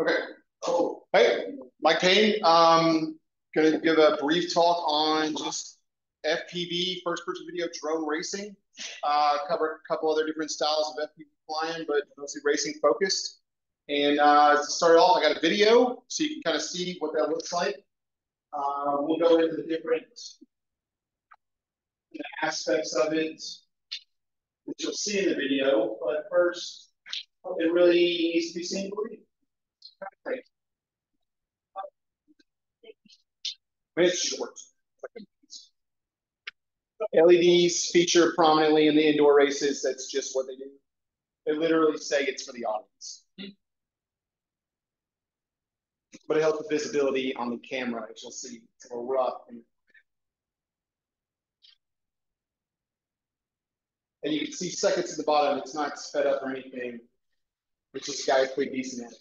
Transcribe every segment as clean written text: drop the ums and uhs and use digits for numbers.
Okay. Oh, hey, Mike Payne. Going to give a brief talk on just FPV, first-person video drone racing. Cover a couple other different styles of FPV flying, but mostly racing focused. And to start off, I got a video so you can kind of see what that looks like. We'll go into the different aspects of it, which you'll see in the video. But first, it really needs to be seen. It's short. LEDs feature prominently in the indoor races. That's just what they do. They literally say it's for the audience. But it helps with visibility on the camera, as you'll see. It's a little rough. And you can see seconds at the bottom. It's not sped up or anything. It's just guys pretty decent at it.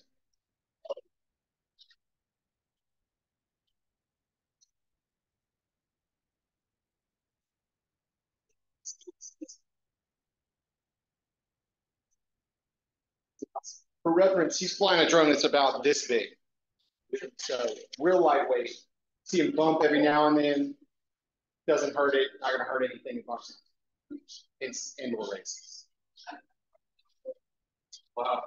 For reference, he's flying a drone that's about this big. So real lightweight. See him bump every now and then. Doesn't hurt it. Not going to hurt anything. It's indoor races. Wow.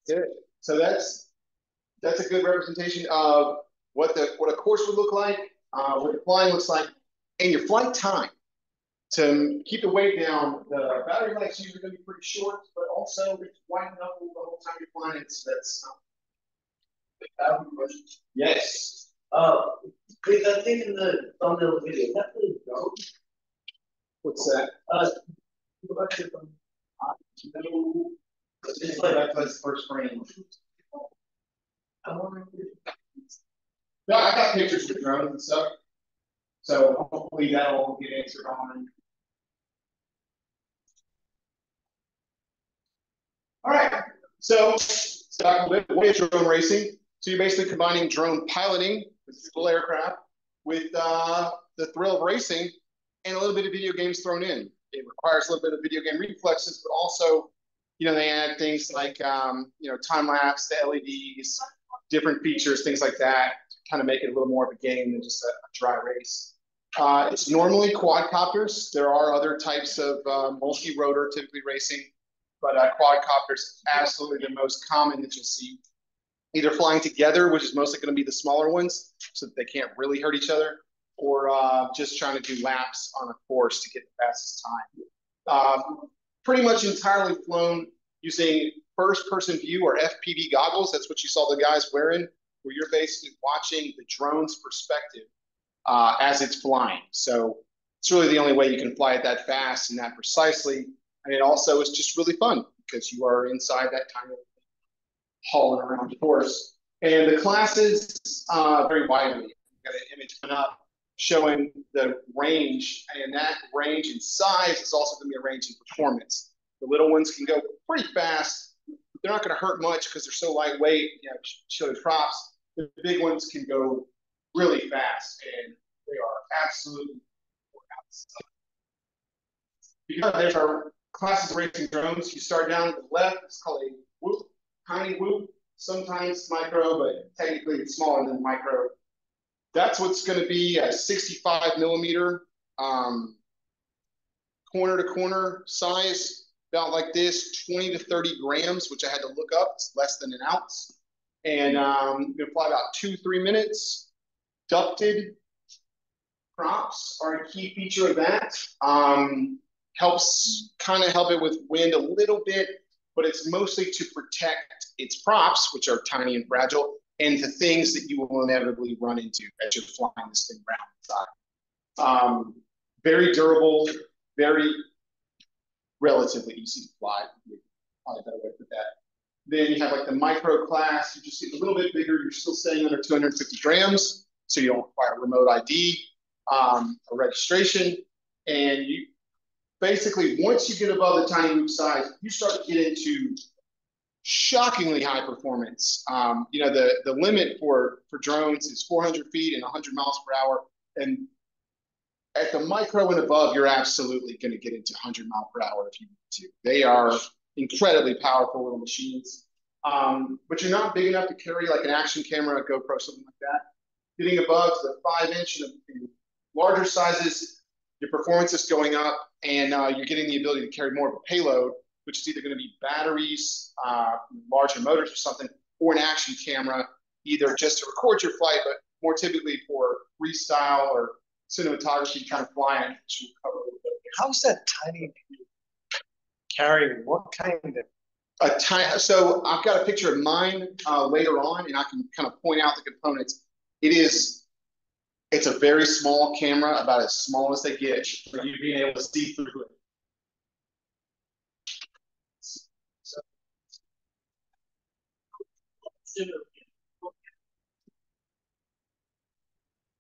Good. So that's a good representation of what a course would look like, what the flying looks like, and your flight time. To keep the weight down, the battery life's usually going to be pretty short, but also it's winding up the whole time you're flying. That's yes. Because I think in the thumbnail video, that really go. What's that? No. It's like that's first frame. No, I got pictures of drones and stuff. So hopefully that'll get answered on. All right. So what is drone racing? So you're basically combining drone piloting with civil aircraft with the thrill of racing and a little bit of video games thrown in. It requires a little bit of video game reflexes, but also, they add things like, time lapse, the LEDs, different features, things like that, to kind of make it a little more of a game than just a dry race. It's normally quadcopters. There are other types of multi-rotor typically racing, but quadcopters absolutely the most common that you'll see. Either flying together, which is mostly going to be the smaller ones, so that they can't really hurt each other, or just trying to do laps on a course to get the fastest time. Pretty much entirely flown using first-person view or FPV goggles. That's what you saw the guys wearing, where you're basically watching the drone's perspective as it's flying. So it's really the only way you can fly it that fast and that precisely. And it also is just really fun because you are inside that tiny hauling around the course. And the classes vary widely. I've got an image coming up showing the range, and that range in size is also going to be a range in performance. The little ones can go pretty fast. They're not going to hurt much because they're so lightweight, show the props. The big ones can go really fast, and they are absolutely because there's our classes of racing drones. You start down to the left. It's called a whoop, tiny whoop. Sometimes micro, but technically it's smaller than micro. That's what's going to be a 65 millimeter corner to corner size, about like this, 20 to 30 grams, which I had to look up. It's less than an ounce. And I'm going to fly about 2-3 minutes. Ducted props are a key feature of that. Helps kind of help it with wind a little bit, but it's mostly to protect its props, which are tiny and fragile, and the things that you will inevitably run into as you're flying this thing around inside. Very durable, very relatively easy to fly. Probably a better way to put that. Then you have like the micro class. You just get a little bit bigger. You're still staying under 250 grams, so you don't require remote ID or registration. And basically, once you get above the tiny loop size, you start to get into shockingly high performance. You know, the limit for drones is 400 feet and 100 miles per hour. And at the micro and above, you're absolutely going to get into 100 mile per hour if you need to. They are incredibly powerful little machines. But you're not big enough to carry like an action camera, a GoPro, something like that. Getting above the 5-inch and larger sizes, your performance is going up, and you're getting the ability to carry more of a payload, which is either going to be batteries, larger motors or something, or an action camera, either just to record your flight, but more typically for freestyle or cinematography kind of flying. How's that tiny carrying? What kind of? So I've got a picture of mine later on, and I can kind of point out the components. It's a very small camera, about as small as they get, for you being able to see through it.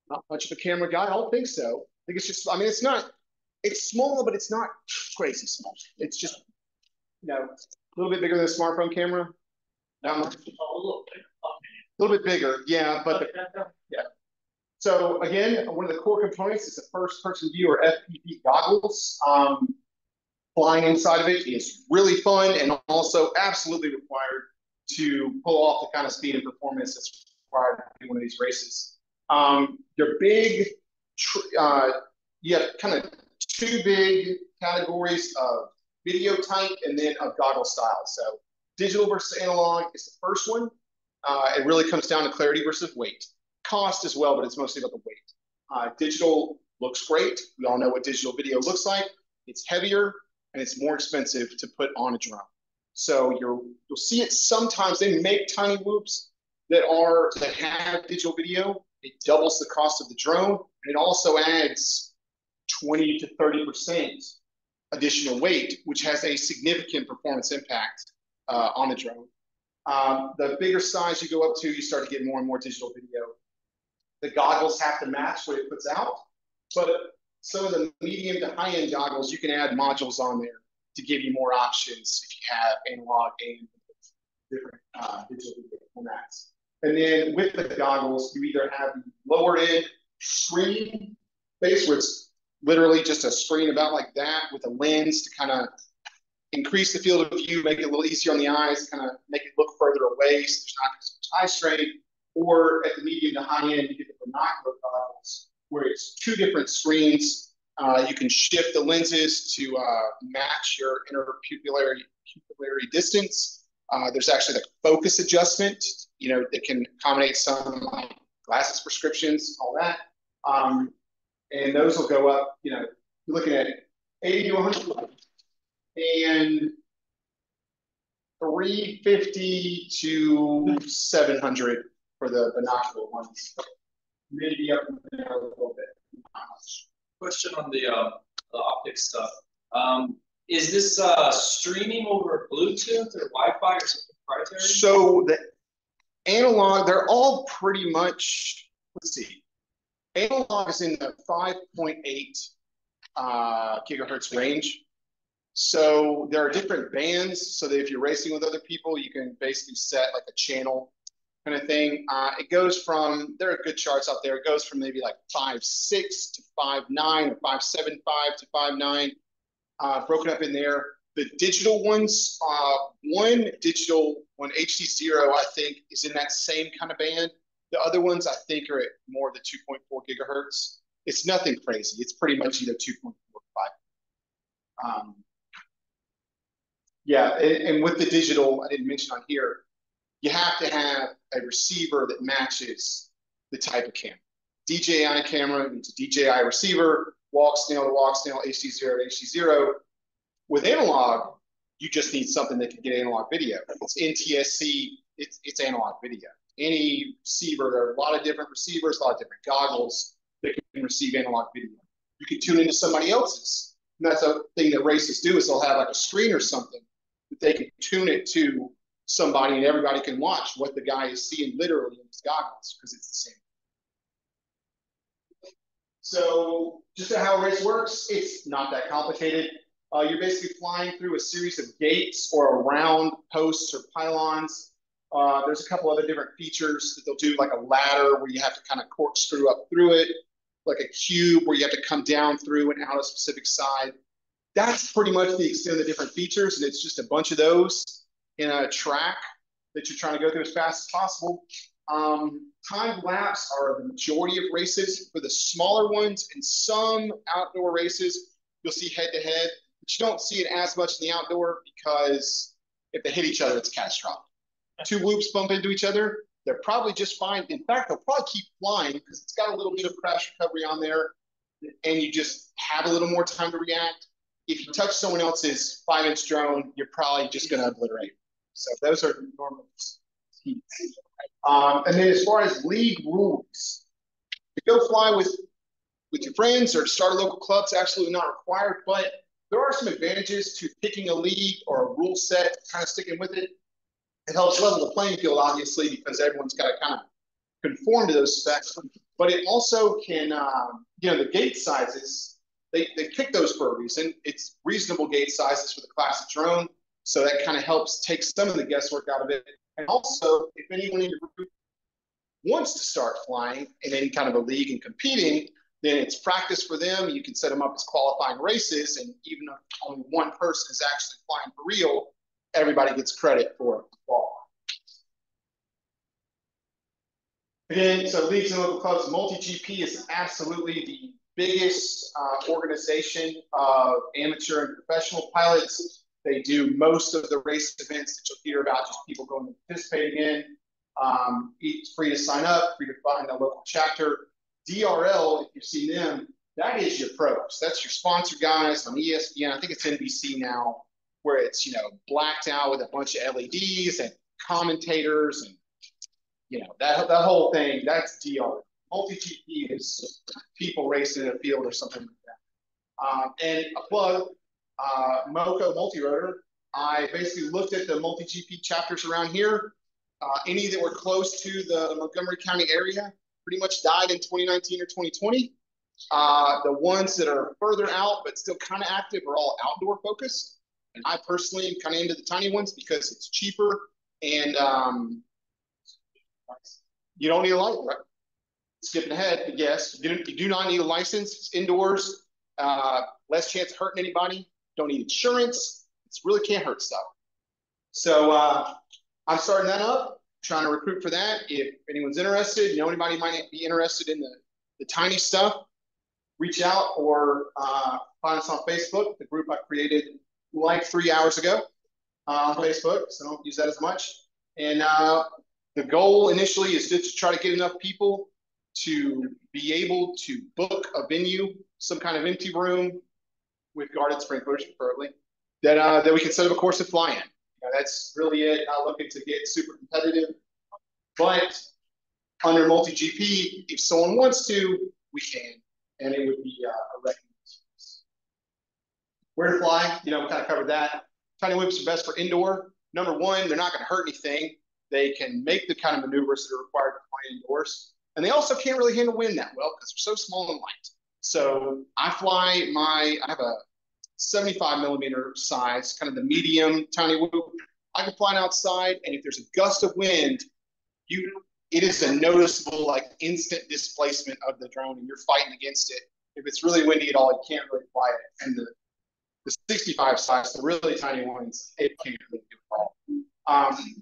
Not much of a camera guy. I don't think so. I think it's just, I mean, it's small, but it's not crazy small. It's just, you know, a little bit bigger than a smartphone camera. Not much. A little bit bigger, yeah, but yeah. So again, one of the core components is the first-person view or FPV goggles. Flying inside of it is really fun and also absolutely required to pull off the kind of speed and performance that's required in one of these races. Your big, you have kind of two big categories of video type and then of goggle style. So digital versus analog is the first one. It really comes down to clarity versus weight. Cost as well, but it's mostly about the weight. Digital looks great. We all know what digital video looks like. It's heavier and it's more expensive to put on a drone. So you'll see it sometimes. They make tiny whoops that have digital video. It doubles the cost of the drone, and it also adds 20 to 30% additional weight, which has a significant performance impact on the drone. The bigger size you go up to, you start to get more and more digital video. The goggles have to match what it puts out, but some of the medium to high-end goggles, you can add modules on there to give you more options if you have analog and different digital video formats. And then with the goggles, you either have the lower end screen base, where it's literally just a screen about like that with a lens to kind of increase the field of view, make it a little easier on the eyes, kind of make it look further away so there's not as much eye strain. Or at the medium to high end, you get the binocular goggles, where it's two different screens. You can shift the lenses to match your interpupillary distance. There's actually the focus adjustment, you know, that can accommodate some like glasses prescriptions, all that. And those will go up, you know, you're looking at 80 to 100 and 350 to 700 for the binocular ones. Maybe up there a little bit. Question on the optics stuff. Is this streaming over Bluetooth or Wi-Fi or something proprietary? So the analog, they're all pretty much, let's see. Analog is in the 5.8 gigahertz range. So there are different bands, so that if you're racing with other people, you can basically set like a channel kind of thing. It goes from, there are good charts out there. It goes from maybe like 5.6 to 5.9 or 5.75 to 5.9, broken up in there. The digital ones, one HD0, I think, is in that same kind of band. The other ones, I think, are at more of the 2.4 gigahertz. It's nothing crazy. It's pretty much either 2.4 or 5. Yeah, and with the digital, I didn't mention on here, you have to have a receiver that matches the type of camera. DJI camera needs a DJI receiver, walk snail to walk snail, HD0 to HD0. With analog, you just need something that can get analog video. It's NTSC, it's analog video. Any receiver, there are a lot of different receivers, a lot of different goggles that can receive analog video. You can tune into somebody else's. And that's a thing that racers do, is they'll have like a screen or something that they can tune it to somebody, and everybody can watch what the guy is seeing literally in his goggles, because it's the same. So just how a race works, it's not that complicated. You're basically flying through a series of gates or around posts or pylons. There's a couple other different features that they'll do, like a ladder where you have to kind of corkscrew up through it, like a cube where you have to come down through and out a specific side. That's pretty much the extent of the different features, and it's just a bunch of those in a track that you're trying to go through as fast as possible. Timed laps are the majority of races. For the smaller ones and some outdoor races, you'll see head-to-head, but you don't see it as much in the outdoor because if they hit each other, it's catastrophic. Two loops bump into each other, they're probably just fine. In fact, they'll probably keep flying because it's got a little bit of crash recovery on there, and you just have a little more time to react. If you touch someone else's 5-inch drone, you're probably just going to obliterate. So those are normal heats. And then as far as league rules, to go fly with your friends or to start a local club is absolutely not required, but there are some advantages to picking a league or a rule set, kind of sticking with it. It helps level the playing field, obviously, because everyone's got to kind of conform to those specs. But it also can, the gate sizes, they pick those for a reason. It's reasonable gate sizes for the classic drone. So that kind of helps take some of the guesswork out of it. And also, if anyone in your group wants to start flying in any kind of a league and competing, then it's practice for them. You can set them up as qualifying races. And even if only one person is actually flying for real, everybody gets credit for it. Again, so leagues and local clubs, multi-GP is absolutely the biggest organization of amateur and professional pilots. They do most of the race events that you'll hear about, just people going and participating in. It's free to sign up, free to find a local chapter. DRL, if you've seen them, that is your pros. That's your sponsor guys on ESPN. I think it's NBC now, where it's, blacked out with a bunch of LEDs and commentators and, that whole thing, that's DRL. Multi-GP is people racing in a field or something like that. And a plug, Moco Multi-Rotor, I basically looked at the multi-GP chapters around here. Any that were close to the Montgomery County area pretty much died in 2019 or 2020. The ones that are further out but still kind of active are all outdoor focused. And I personally am kind of into the tiny ones because it's cheaper and you don't need a license. Right? Skipping ahead, but yes, you do not need a license. It's indoors, less chance of hurting anybody. Don't need insurance. It really can't hurt stuff. So I'm starting that up, trying to recruit for that. If anyone's interested, anybody might be interested in the tiny stuff, reach out or find us on Facebook, the group I created like 3 hours ago on Facebook, so don't use that as much. And the goal initially is just to try to get enough people to be able to book a venue, some kind of empty room with guarded sprinklers, preferably, that we can set up a course to fly in. That's really it. Not looking to get super competitive, but under multi-GP, if someone wants to, we can, and it would be a recommendation. Where to fly? We kind of covered that. Tiny whips are best for indoor. Number one, they're not going to hurt anything. They can make the kind of maneuvers that are required to fly indoors. And they also can't really handle wind that well because they're so small and light. So I have a 75 millimeter size, kind of the medium tiny whoop. I can fly it outside, and if there's a gust of wind, it is a noticeable, like, instant displacement of the drone, and you're fighting against it. If it's really windy at all, you can't really fly it. And the 65 size, the really tiny ones, it can't really do it all.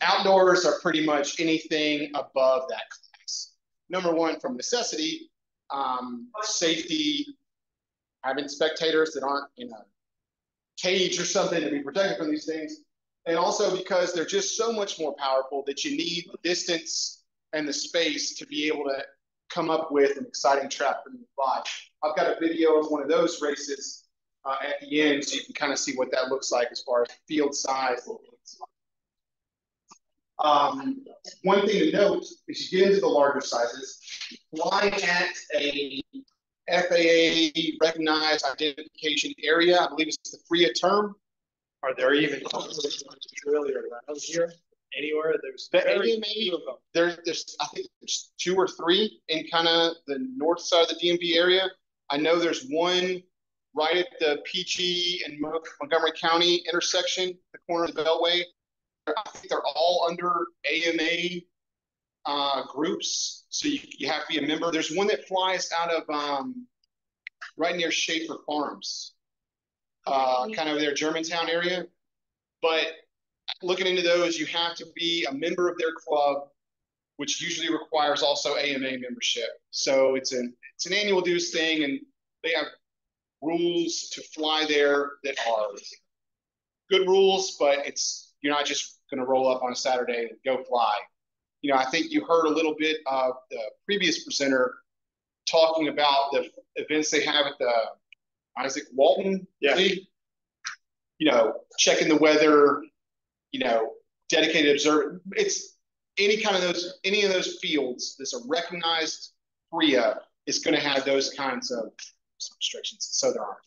Outdoors are pretty much anything above that class. Number one, from necessity, safety, having spectators that aren't in a cage or something to be protected from these things. And also because they're just so much more powerful that you need the distance and the space to be able to come up with an exciting trap for them to fly. I've got a video of one of those races at the end, so you can kind of see what that looks like as far as field size. One thing to note is you get into the larger sizes, flying at a FAA recognized identification area, I believe it's the FRIA term. Are there even really around here? Anywhere? There's maybe there's I think there's 2 or 3 in kind of the north side of the DMV area. I know there's one right at the PG and Montgomery County intersection, the corner of the Beltway. I think they're all under AMA groups, so you have to be a member. There's one that flies out of right near Schaefer Farms, kind of their Germantown area. But looking into those, you have to be a member of their club, which usually requires also AMA membership. So it's an annual dues thing, and they have rules to fly there that are good rules, but you're not just going to roll up on a Saturday and go fly. You know, I think you heard a little bit of the previous presenter talking about the events they have at the Isaac Walton League. You know, checking the weather, you know, dedicated observer. It's any of those fields that's a recognized FRIA is going to have those kinds of restrictions. So there aren't.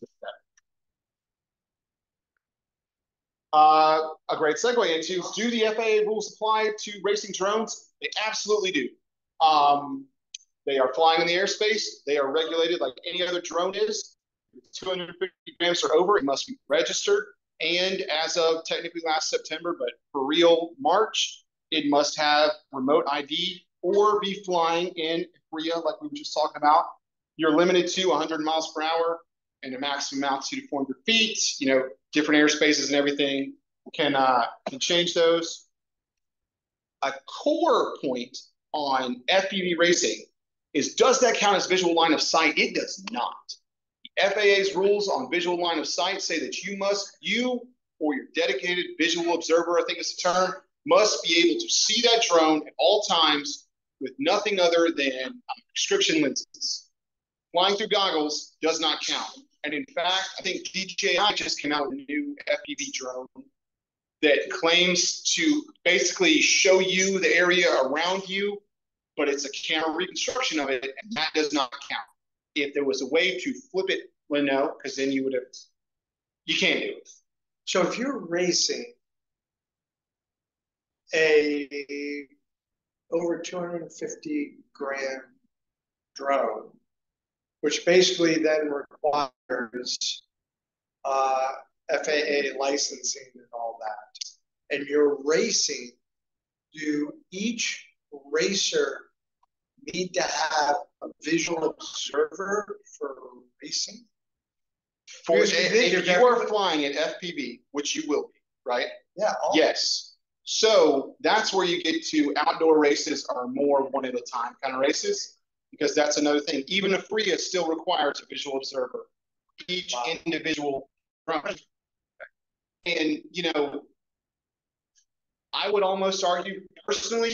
A great segue into, do the FAA rules apply to racing drones? They absolutely do. They are flying in the airspace. They are regulated like any other drone is. 250 grams or over, it must be registered. And as of technically last September, but for real March, it must have remote ID or be flying in FRIA like we were just talking about. You're limited to 100 miles per hour and a maximum altitude of 400 feet. You know, different airspaces and everything can change those. A core point on FPV racing is, does that count as visual line of sight? It does not. The FAA's rules on visual line of sight say that you or your dedicated visual observer, I think is the term, must be able to see that drone at all times with nothing other than prescription lenses. Flying through goggles does not count. And in fact, I think DJI just came out with a new FPV drone that claims to basically show you the area around you, but it's a camera reconstruction of it, and that does not count. If there was a way to flip it, well, no, because then you can't do it. So if you're racing a over 250 gram drone, which basically then requires FAA licensing and all that, and you're racing, do each racer need to have a visual observer for racing? If you are flying at FPV, which you will be, right? Yeah. Yes. So that's where you get to outdoor races are more one at a time kind of races, because that's another thing. Even a FRIA still requires a visual observer, each individual drone. And, you know, I would almost argue personally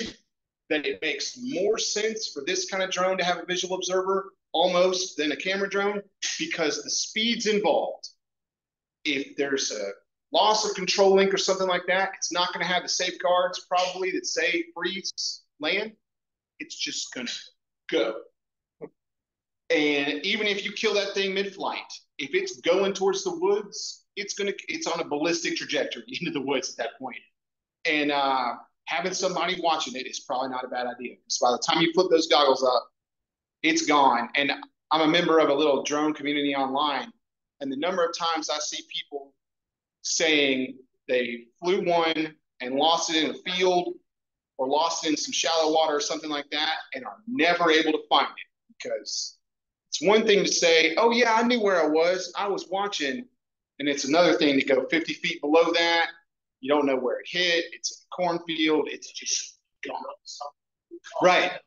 that it makes more sense for this kind of drone to have a visual observer almost than a camera drone, because the speeds involved, if there's a loss of control link or something like that, it's not going to have the safeguards probably that say freeze land. It's just going to go. And even if you kill that thing mid-flight, if it's going towards the woods, it's on a ballistic trajectory into the woods at that point. And having somebody watching it is probably not a bad idea, because by the time you flip those goggles up, it's gone. And I'm a member of a little drone community online, and the number of times I see people saying they flew one and lost it in a field or lost it in some shallow water or something like that and are never able to find it. Because it's one thing to say, oh yeah, I knew where I was watching. And it's another thing to go 50 feet below that. You don't know where it hit. It's a cornfield. It's just gone. Right.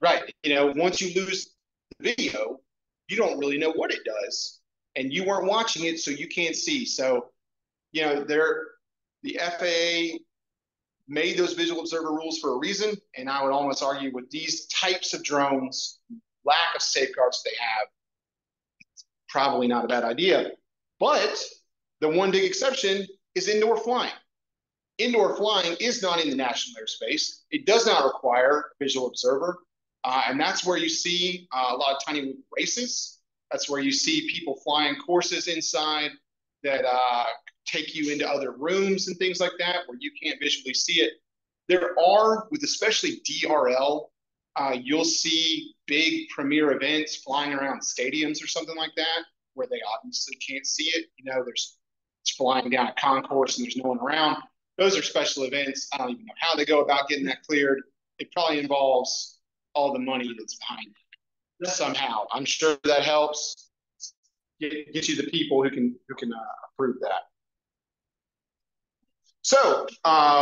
You know, once you lose the video, you don't really know what it does. And you weren't watching it, so you can't see. So, you know, the FAA made those visual observer rules for a reason. And I would almost argue with these types of drones, lack of safeguards they have, it's probably not a bad idea. But the one big exception is indoor flying. Indoor flying is not in the national airspace. It does not require a visual observer. And that's where you see a lot of tiny races. That's where you see people flying courses inside that take you into other rooms and things like that, where you can't visually see it. There are, with especially DRL, you'll see big premier events flying around stadiums or something like that. where they obviously can't see it. You know, there's it's flying down a concourse and there's no one around. Those are special events. I don't even know how they go about getting that cleared. It probably involves all the money that's behind it somehow. I'm sure that helps get you the people who can approve that. So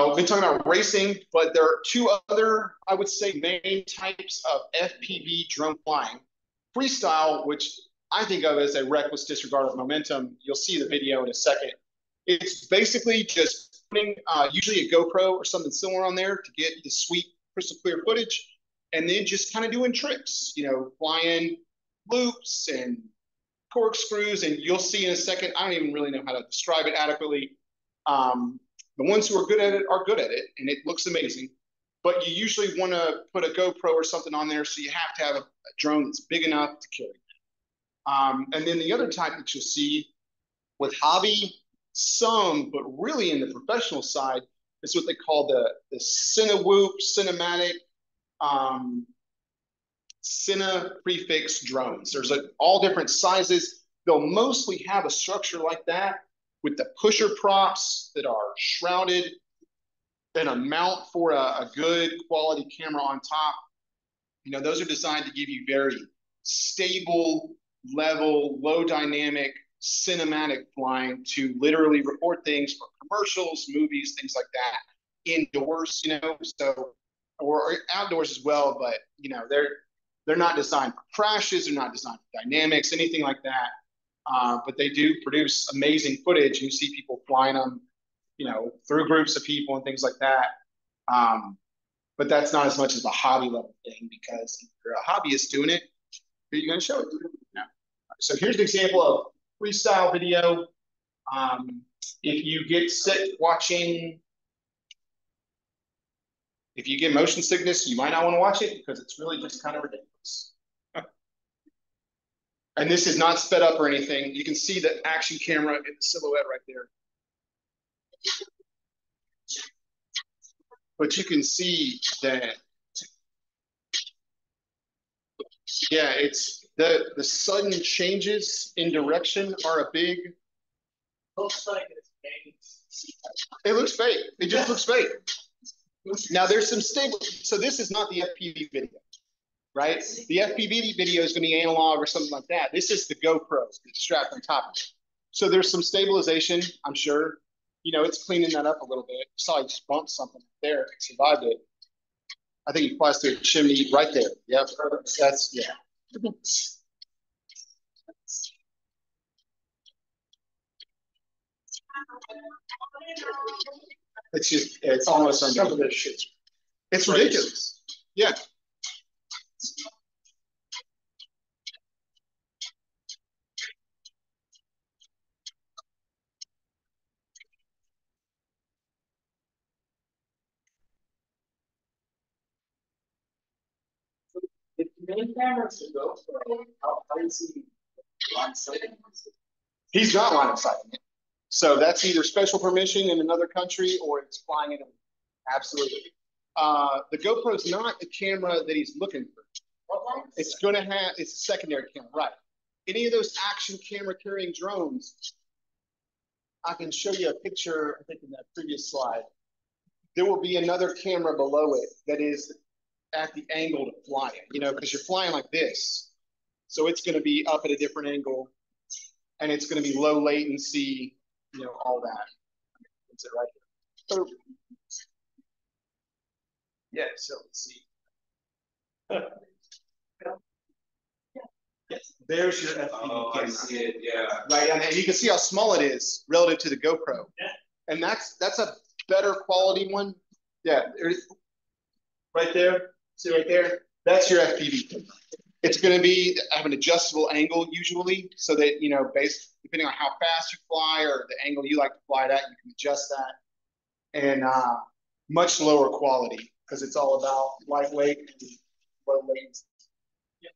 we've been talking about racing, but there are two other, I would say, main types of FPV drone flying. Freestyle, which I think of as a reckless disregard of momentum. You'll see the video in a second. It's basically just putting usually a GoPro or something similar on there to get the sweet, crystal clear footage, and then just kind of doing tricks, you know, flying loops and corkscrews, and you'll see in a second. I don't even really know how to describe it adequately. The ones who are good at it, and it looks amazing. But you usually want to put a GoPro or something on there, so you have to have a drone that's big enough to carry it. And then the other type that you'll see with hobby, some, but really in the professional side, is what they call the Cinewhoop, cinematic, Cine prefix drones. There's all different sizes. They'll mostly have a structure like that with the pusher props that are shrouded and a mount for a good quality camera on top. You know, those are designed to give you very stable, level, low dynamic, cinematic flying to literally record things for commercials, movies, things like that, indoors, you know, so, or outdoors as well, but, you know, they're not designed for crashes, they're not designed for dynamics, anything like that. But they do produce amazing footage. You see people flying them, you know, through groups of people and things like that. But that's not as much as a hobby level thing, because if you're a hobbyist doing it, who are you going to show it to? No. So here's an example of freestyle video. If you get sick watching, if you get motion sickness, you might not want to watch it because it's really just kind of ridiculous. And this is not sped up or anything. You can see the action camera in the silhouette right there. But you can see that, yeah, it's the sudden changes in direction are a big. Looks like it's fake. It looks fake. It just looks fake. Now there's some stable. So this is not the FPV video, right? The FPV video is going to be analog or something like that. This is the GoPro strapped on top of it. So there's some stabilization, I'm sure. You know, it's cleaning that up a little bit. You saw I just bumped something there. It survived it. I think he flies through a chimney right there. Yep, that's, yeah. It's just, it's almost unbelievable. It's ridiculous. Yeah. If the main camera should go for how is he line sight? He's not line of sight. So that's either special permission in another country or it's flying in. Absolutely. The GoPro is not the camera that he's looking for. It's going to have, it's a secondary camera, right? Any of those action camera carrying drones, I can show you a picture, I think in that previous slide. There will be another camera below it that is at the angle to fly it, you know, because you're flying like this. So it's going to be up at a different angle and it's going to be low latency, you know, all that. It's it right here. So, yeah, so let's see. Yes, there's your FPV Oh, camera. I see it, yeah. Right, and you can see how small it is relative to the GoPro. Yeah. And that's a better quality one. Yeah, right there. See right there? That's your FPV camera. It's going to be have an adjustable angle usually, so that, you know, based depending on how fast you fly or the angle you like to fly it at, you can adjust that. And much lower quality because it's all about lightweight and low latency.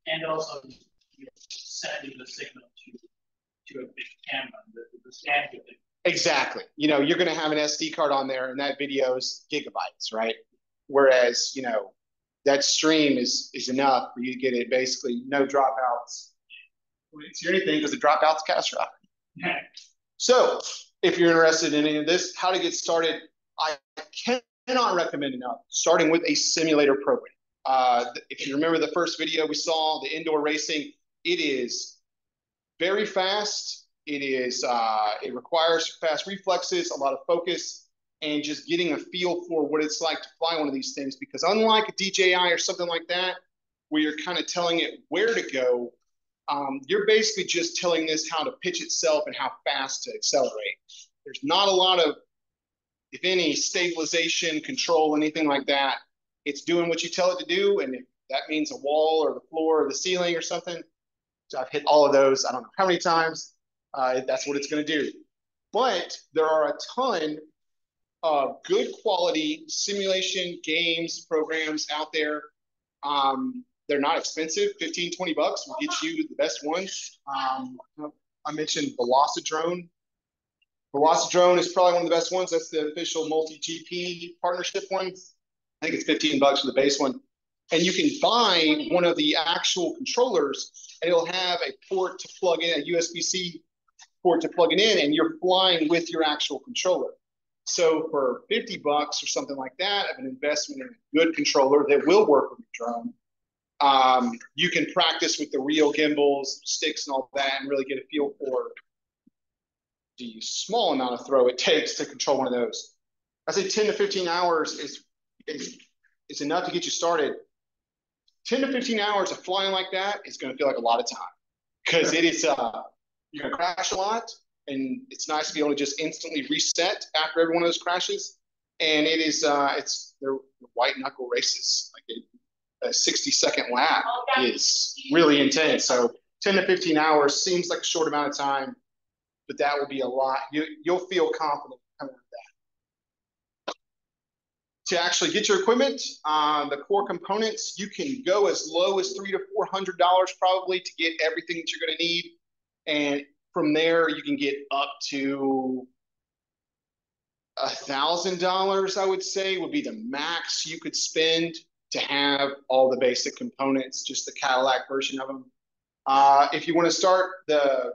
And also sending the signal to a big camera, the standard. Exactly. You know, you're going to have an SD card on there and that video is gigabytes, right? Whereas, you know, that stream is enough for you to get it basically no dropouts. We didn't see anything because the dropout's catastrophic. So if you're interested in any of this, how to get started, I cannot recommend enough starting with a simulator program. If you remember the first video we saw, the indoor racing, it is very fast. It requires fast reflexes, a lot of focus, and just getting a feel for what it's like to fly one of these things. Because unlike a DJI or something like that, where you're kind of telling it where to go, you're basically just telling this how to pitch itself and how fast to accelerate. There's not a lot of, if any, stabilization, control, anything like that. It's doing what you tell it to do, and if that means a wall or the floor or the ceiling or something, so I've hit all of those, I don't know how many times, that's what it's going to do. But there are a ton of good quality simulation games, programs out there. They're not expensive. 15, 20 bucks will get you the best ones. I mentioned Velocidrone. Velocidrone is probably one of the best ones. That's the official multi-GP partnership one. I think it's 15 bucks for the base one. And you can buy one of the actual controllers, and it'll have a port to plug in, a USB-C port to plug it in, and you're flying with your actual controller. So for 50 bucks or something like that of an investment in a good controller that will work with your drone, you can practice with the real gimbals, sticks, and all that, and really get a feel for the small amount of throw it takes to control one of those. I say 10 to 15 hours is enough to get you started. 10 to 15 hours of flying like that is going to feel like a lot of time, because it is you're going to crash a lot, and it's nice to be able to just instantly reset after every one of those crashes. And it is they're white knuckle races. Like a 60-second lap is really intense. So 10 to 15 hours seems like a short amount of time, but that will be a lot. You'll feel confident coming out of that. To actually get your equipment, the core components, you can go as low as $300 to $400 probably to get everything that you're going to need. And from there, you can get up to $1,000, I would say, would be the max you could spend to have all the basic components, just the Cadillac version of them. If you want to start, the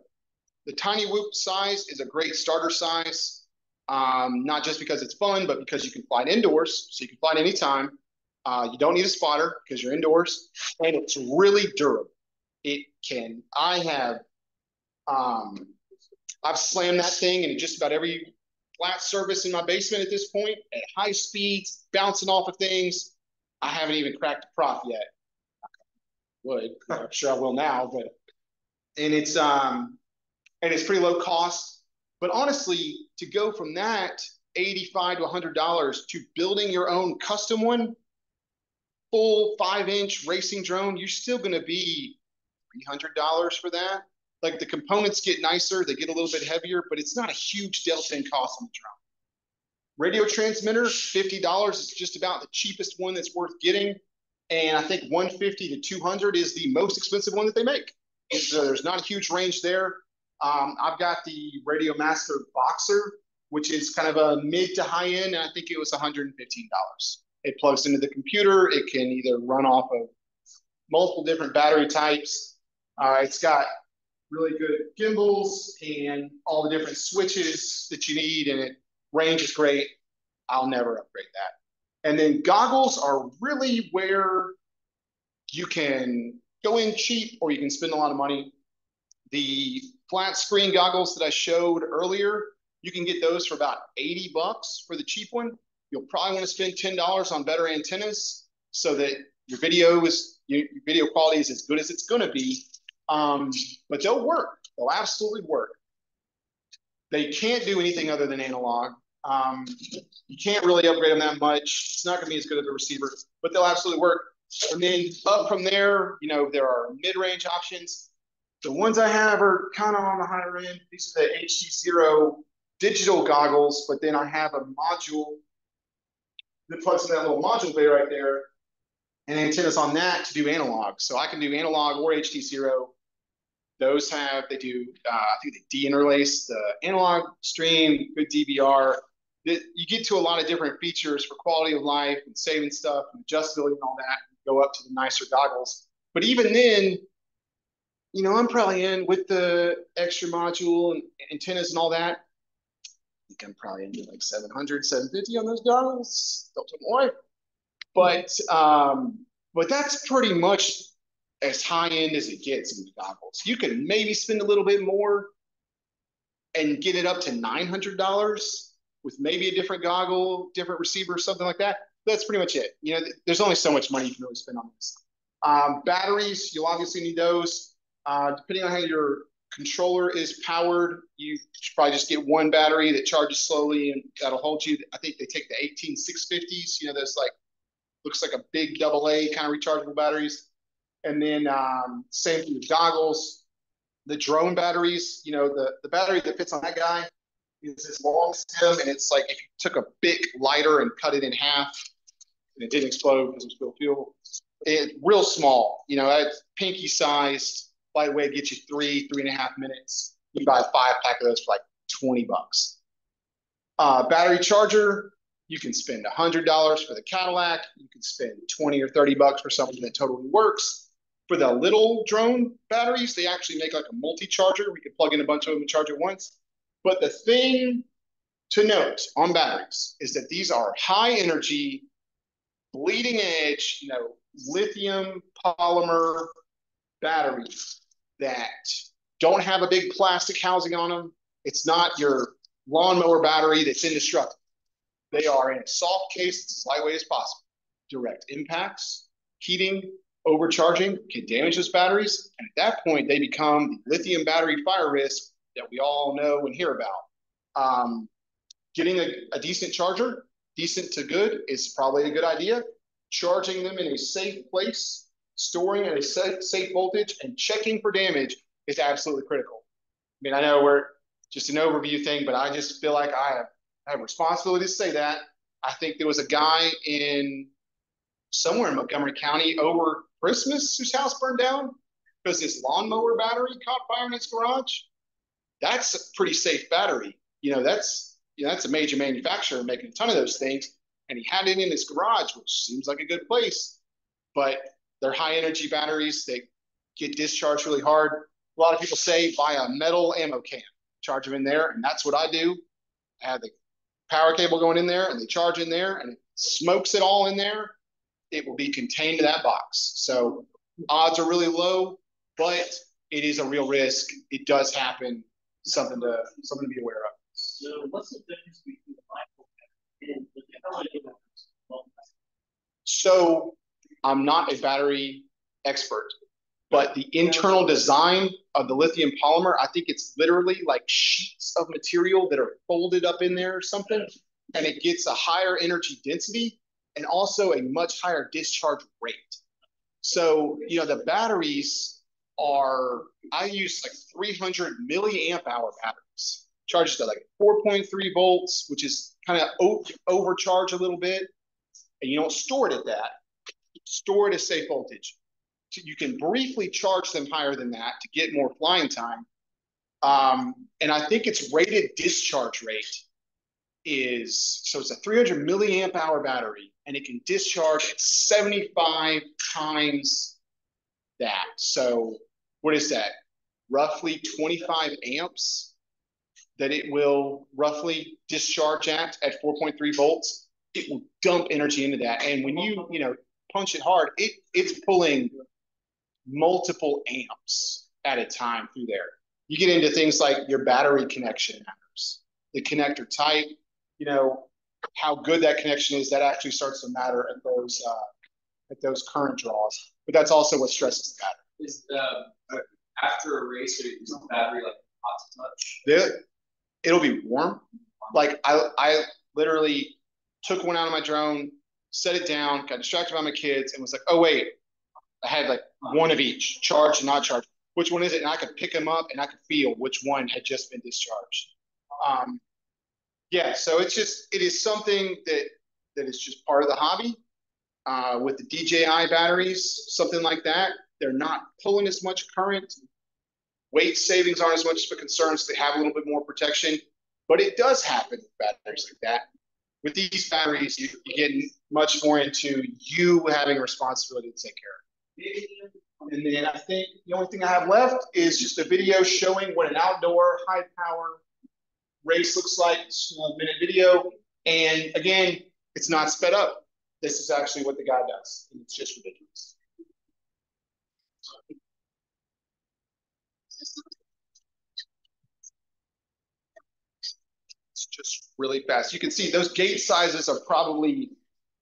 Tiny Whoop size is a great starter size. Not just because it's fun, but because you can fly it indoors, so you can fly it anytime. You don't need a spotter because you're indoors, and it's really durable. I've slammed that thing into just about every flat surface in my basement at this point at high speeds, bouncing off of things. I haven't even cracked a prop yet. I'm sure I will now, and it's pretty low cost. But honestly, to go from that $85 to $100 to building your own custom one, full 5-inch racing drone, you're still going to be $300 for that. Like, the components get nicer, they get a little bit heavier, but it's not a huge delta in cost on the drone. Radio transmitter, $50 is just about the cheapest one that's worth getting. And I think $150 to $200 is the most expensive one that they make. And so there's not a huge range there. I've got the Radio Master Boxer, which is kind of a mid to high end, and I think it was $115. It plugs into the computer. It can either run off of multiple different battery types. It's got really good gimbals and all the different switches that you need, and range is great. I'll never upgrade that. And then goggles are really where you can go in cheap or you can spend a lot of money. The flat screen goggles that I showed earlier, you can get those for about 80 bucks for the cheap one. You'll probably want to spend $10 on better antennas so that your video quality is as good as it's going to be. But they'll work. They'll absolutely work. They can't do anything other than analog. You can't really upgrade them that much. It's not going to be as good as a receiver, but they'll absolutely work. And then up from there, there are mid-range options. The ones I have are kind of on the higher end. These are the HT0 digital goggles, but then I have a module that plugs in that little module bay right there, and antennas on that to do analog. So I can do analog or HT0. They do, I think they de-interlace the analog stream, good DVR. You get to a lot of different features for quality of life and saving stuff and adjustability and all that, and go up to the nicer goggles. But even then, I'm probably in with the extra module and antennas and all that. I think I'm probably into like 700, 750 on those goggles. Don't tell my wife. But that's pretty much as high end as it gets in the goggles. You can maybe spend a little bit more and get it up to $900 with maybe a different goggle, different receiver, something like that. That's pretty much it. There's only so much money you can really spend on this. Batteries, you'll obviously need those. Depending on how your controller is powered, you should probably just get one battery that charges slowly and that'll hold you. I think they take the 18650s, those like, looks like a big AA kind of rechargeable batteries. And then same thing with goggles. The drone batteries, the battery that fits on that guy is this long stem, and it's like if you took a big lighter and cut it in half, and it didn't explode because it was still fuel. It's real small, it's pinky sized, lightweight, gets you 3.5 minutes. You can buy a 5-pack of those for like $20. Battery charger, you can spend $100 for the Cadillac. You can spend 20 or 30 bucks for something that totally works. For the little drone batteries, they actually make like a multi-charger. We can plug in a bunch of them and charge at once. But the thing to note on batteries is that these are high energy, bleeding edge, lithium polymer batteries that don't have a big plastic housing on them. It's not your lawnmower battery that's indestructible. They are in a soft case, it's as lightweight as possible. Direct impacts, heating, overcharging can damage those batteries. And at that point, they become the lithium battery fire risk that we all know and hear about. Getting a decent charger, decent to good, is probably a good idea. Charging them in a safe place, storing at a safe voltage, and checking for damage is absolutely critical. I mean, I know we're just an overview thing, but I just feel like I have a responsibility to say that. I think there was a guy somewhere in Montgomery County over Christmas whose house burned down because his lawnmower battery caught fire in his garage. That's a pretty safe battery. That's a major manufacturer making a ton of those things. And he had it in his garage, which seems like a good place. But they're high energy batteries. They get discharged really hard. A lot of people say buy a metal ammo can, charge them in there. And that's what I do. I have the power cable going in there and they charge in there and it smokes it all in there. It will be contained to that box. So odds are really low, but it is a real risk. It does happen. Something to be aware of. So what's the difference between the micro and the technology? So I'm not a battery expert, but the internal design of the lithium polymer, I think it's literally like sheets of material that are folded up in there or something, and it gets a higher energy density and also a much higher discharge rate. So, the batteries I use like 300 milliamp hour batteries. Charges to like 4.3 volts, which is kind of overcharge a little bit. And you don't store it at that. Store it at safe voltage. So you can briefly charge them higher than that to get more flying time. And I think its rated discharge rate it's a 300 milliamp hour battery, and it can discharge at 75 times that. So what is that? Roughly 25 amps that it will roughly discharge at 4.3 volts. It will dump energy into that. And when you punch it hard, it's pulling multiple amps at a time through there. You get into things like your battery connection matters, the connector type, how good that connection is, that actually starts to matter at those current draws. But that's also what stresses the battery. Is after a race, is the battery like hot to touch? Yeah, it'll be warm. Like I literally took one out of my drone, set it down, got distracted by my kids, and was like, oh wait, I had like one of each, charged and not charged. Which one is it? And I could pick them up and I could feel which one had just been discharged. Yeah, so it is something that is just part of the hobby. With the DJI batteries, something like that, they're not pulling as much current. Weight savings aren't as much of a concern, so they have a little bit more protection. But it does happen with batteries like that. With these batteries, you get much more into you having a responsibility to take care of. And then I think the only thing I have left is just a video showing what an outdoor high power race looks like, a minute video. And again, it's not sped up. This is actually what the guy does. And it's just ridiculous. It's just really fast. You can see those gate sizes are probably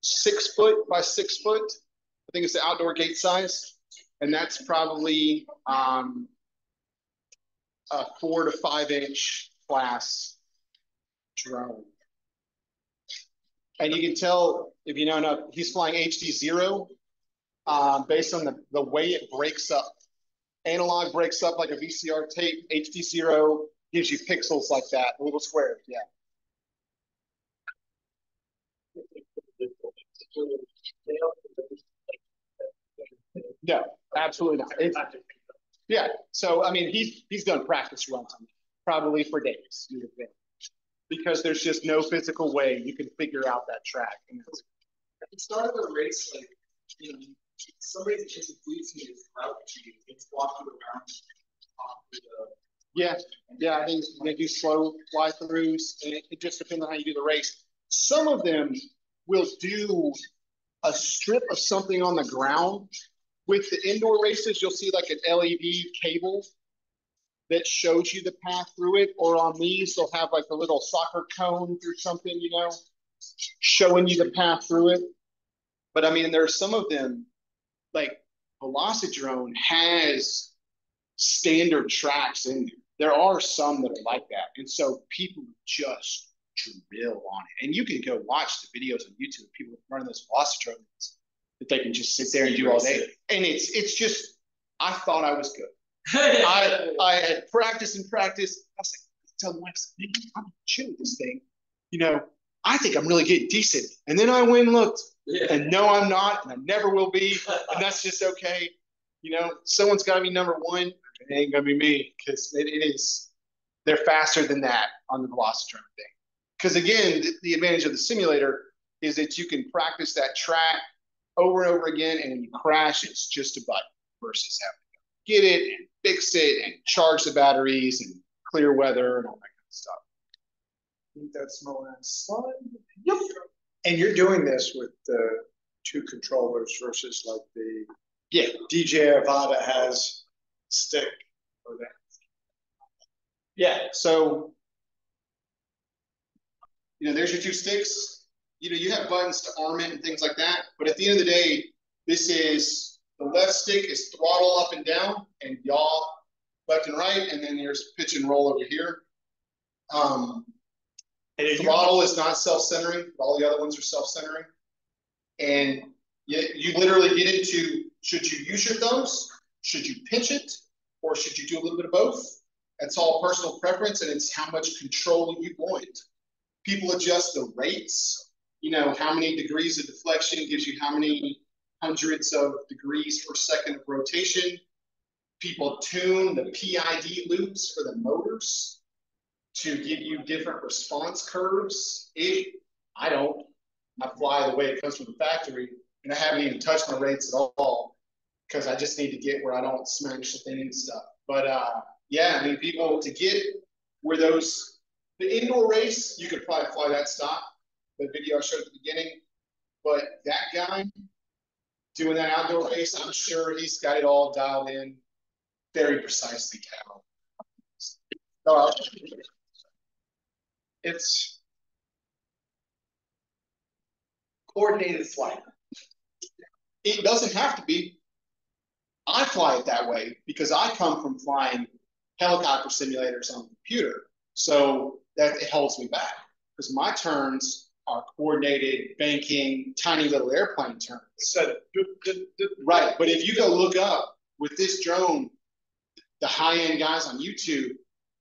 6 foot by 6 foot. I think it's the outdoor gate size. And that's probably a 4 to 5 inch class drone. And you can tell, if you know enough, he's flying HD0 based on the way it breaks up. Analog breaks up like a VCR tape. HD0 gives you pixels like that, little squares, yeah. No, absolutely not. Yeah, so I mean, he's done practice runs probably for days, because there's just no physical way you can figure out that track. At the start of the race, like, you know, somebody introduced me this route to you. It's walking around. Yeah, I think they do slow fly throughs, and it just depends on how you do the race. Some of them will do a strip of something on the ground. With the indoor races, you'll see like an LED cable that shows you the path through it. Or on these, they'll have like a little soccer cone or something, you know, showing you the path through it. But I mean, there are some of them, like Velocidrone has standard tracks in there. There are some that are like that. And so people just drill on it. And you can go watch the videos on YouTube of people running those Velocidrones that they can just sit there and do all day. And it's just, I thought I was good. I had practice and practice. I was like, tell my wife, I'm chill with this thing. You know, I think I'm really getting decent. And then I went and looked, and no, I'm not, and I never will be. And that's just okay. You know, someone's got to be number one. It ain't gonna be me, because it is. They're faster than that on the Velocidrone thing. Because again, the advantage of the simulator is that you can practice that track over and over again, and when you crash, it's just a button versus having to get it and fix it and charge the batteries and clear weather and all that kind of stuff. I think that's my last slide. Yep. And you're doing this with the 2 controllers versus like the DJ Avada has stick or that. Yeah. So, you know, there's your 2 sticks. You know, you have buttons to arm it and things like that. But at the end of the day, this is the left stick is throttle up and down and yaw left and right. And then there's pitch and roll over here. Throttle is not self-centering. All the other ones are self-centering. And you literally get into, should you use your thumbs? Should you pinch it? Or should you do a little bit of both? That's all personal preference, and it's how much control you want. People adjust the rates. You know, how many degrees of deflection gives you how many hundreds of degrees per second of rotation. People tune the PID loops for the motors to give you different response curves. I don't. I fly the way it comes from the factory, and I haven't even touched my rates at all because I just need to get where I don't smash the thing and stuff. But yeah, I mean, people to get where the indoor race, you could probably fly that stock, the video I showed at the beginning. But that guy doing that outdoor race, I'm sure he's got it all dialed in very precisely. It's coordinated flight. It doesn't have to be. I fly it that way because I come from flying helicopter simulators on the computer. So that it holds me back because my turns are coordinated, banking, tiny little airplane turns. So, right. But if you go look up with this drone, the high-end guys on YouTube,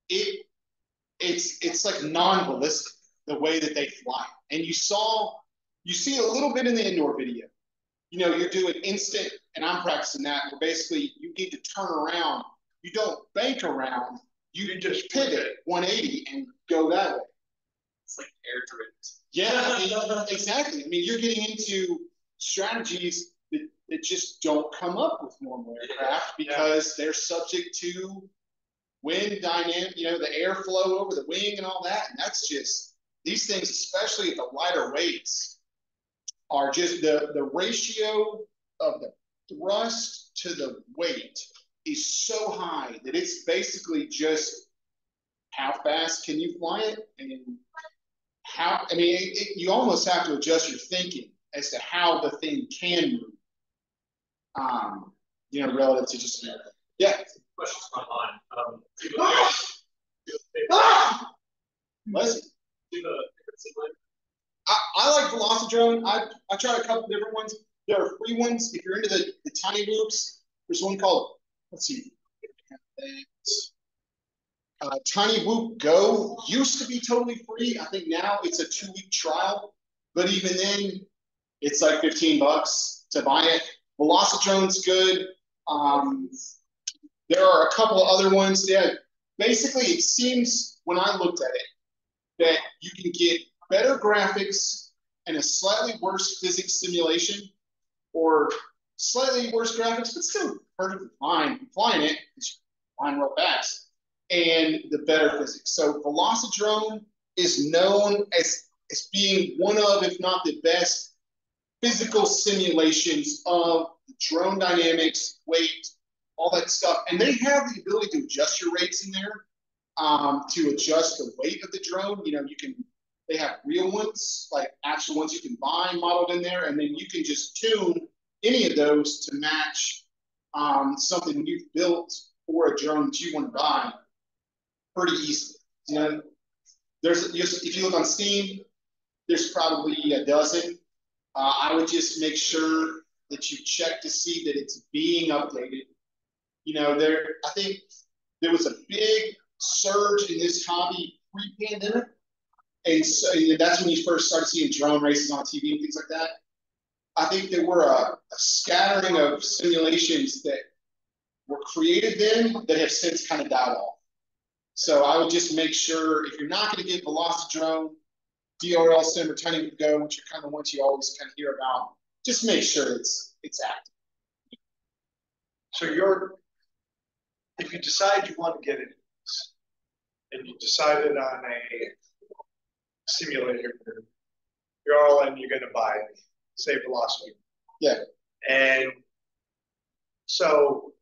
it's like non-ballistic the way that they fly. And you see a little bit in the indoor video. You know, you're doing instant, and I'm practicing that, where basically you need to turn around. You don't bank around, you just pivot 180 and go that way. It's like air drift. Yeah, exactly. I mean, you're getting into strategies that that just don't come up with normal aircraft because they're subject to wind dynamic, the airflow over the wing and all that. And that's just, these things, especially at the lighter weights, are just the ratio of the thrust to the weight is so high that it's basically just how fast can you fly it, and you almost have to adjust your thinking as to how the thing can move. Relative to just Questions online. Leslie. I like Velocidrone. I tried a couple different ones. There are free ones. If you're into the tiny loops, there's one called, let's see, Tiny Whoop Go used to be totally free. I think now it's a 2-week trial, but even then, it's like $15 to buy it. Velocidrone's good. There are a couple of other ones that basically it seems when I looked at it that you can get better graphics and a slightly worse physics simulation, or slightly worse graphics, but still perfectly fine flying it, because you're flying real fast, and the better physics. So Velocidrone is known as being one of, if not the best, physical simulations of the drone dynamics, weight, all that stuff. And they have the ability to adjust your rates in there, to adjust the weight of the drone. They have real ones, like actual ones you can buy modeled in there, and then you can just tune any of those to match something you've built for a drone that you want to buy pretty easily. If you look on Steam, there's probably a dozen. I would just make sure that you check to see that it's being updated. I think there was a big surge in this hobby pre-pandemic. And so that's when you first started seeing drone races on TV and things like that. I think there were a scattering of simulations that were created then that have since kind of died off. So I would just make sure, if you're not going to get Velocidrone, DRL Sim, or Tiny Whoop Go, which are kind of ones you always kind of hear about, just make sure it's active. So if you decide you want to get into this, and you decided on a simulator, you're all in, you're going to buy, say, Velocity. Yeah. And so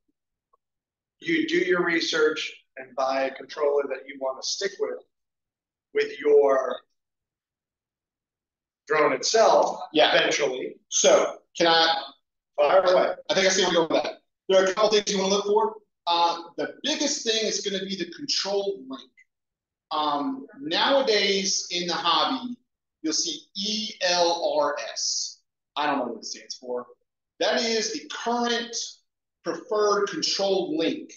you do your research and buy a controller that you want to stick with your drone itself, eventually. So can I fire away? I think I see where you're going with that. There are a couple things you want to look for. The biggest thing is going to be the control link. Nowadays in the hobby, you'll see ELRS. I don't know what it stands for. That is the current preferred control link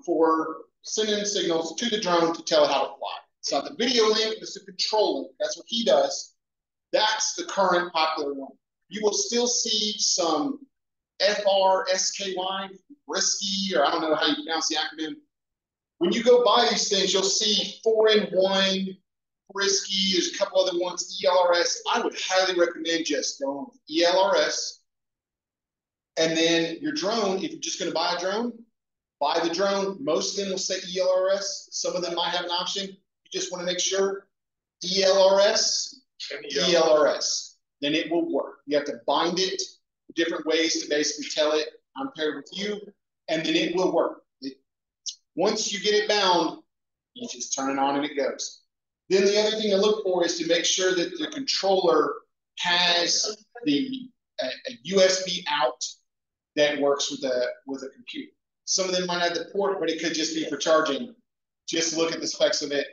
for sending signals to the drone to tell it how to fly. It's not the video link, it's the control link. That's what he does. That's the current popular one. You will still see some FRSKY, risky, or I don't know how you pronounce the acronym. When you go buy these things, you'll see 4-in-1, risky, there's a couple other ones, ELRS. I would highly recommend just going with ELRS. And then your drone, if you're just going to buy a drone, buy the drone. Most of them will say ELRS. Some of them might have an option. You just want to make sure ELRS, ELRS. Then it will work. You have to bind it different ways to basically tell it, I'm paired with you, and then it will work. Once you get it bound, you just turn it on and it goes. Then the other thing to look for is to make sure that the controller has a USB out that works with a computer. Some of them might have the port, but it could just be for charging. Just look at the specs of it.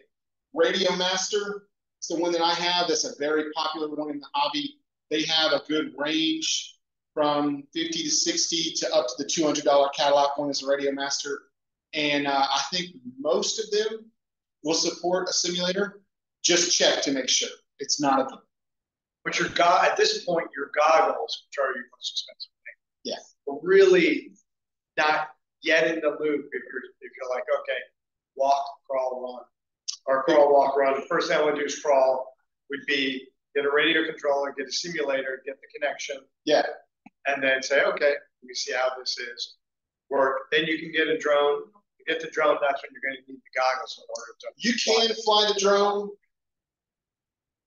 Radio Master is the one that I have. That's a very popular one in the hobby. They have a good range from 50 to 60 to up to the $200 Cadillac one is a Radio Master. And I think most of them will support a simulator. Just check to make sure it's not a game. But at this point, your goggles, which are your most expensive thing, yeah, are really not yet in the loop. If you're like, okay, walk, crawl, run, or crawl, walk, run. The first thing I would do is crawl. Would be get a radio controller, get a simulator, get the connection. Yeah. and then say, okay, let me see how this is work. Then you can get a drone. You get the drone, that's when you're going to need the goggles in order to. You can fly the drone.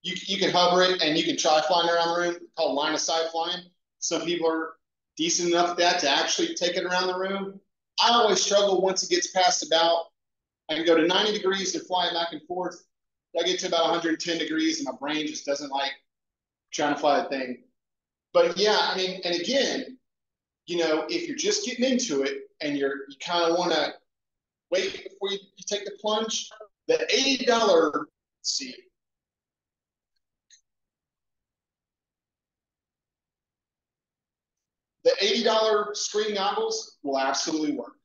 You can hover it and you can try flying around the room, called line of sight flying. Some people are decent enough at that to actually take it around the room. I always struggle once it gets past about, I can go to 90 degrees and fly it back and forth. I get to about 110 degrees and my brain just doesn't like trying to fly the thing. But yeah, I mean, and again, you know, if you're just getting into it and you kind of want to wait before you take the plunge, the $80, let's see, the $80 screen goggles will absolutely work.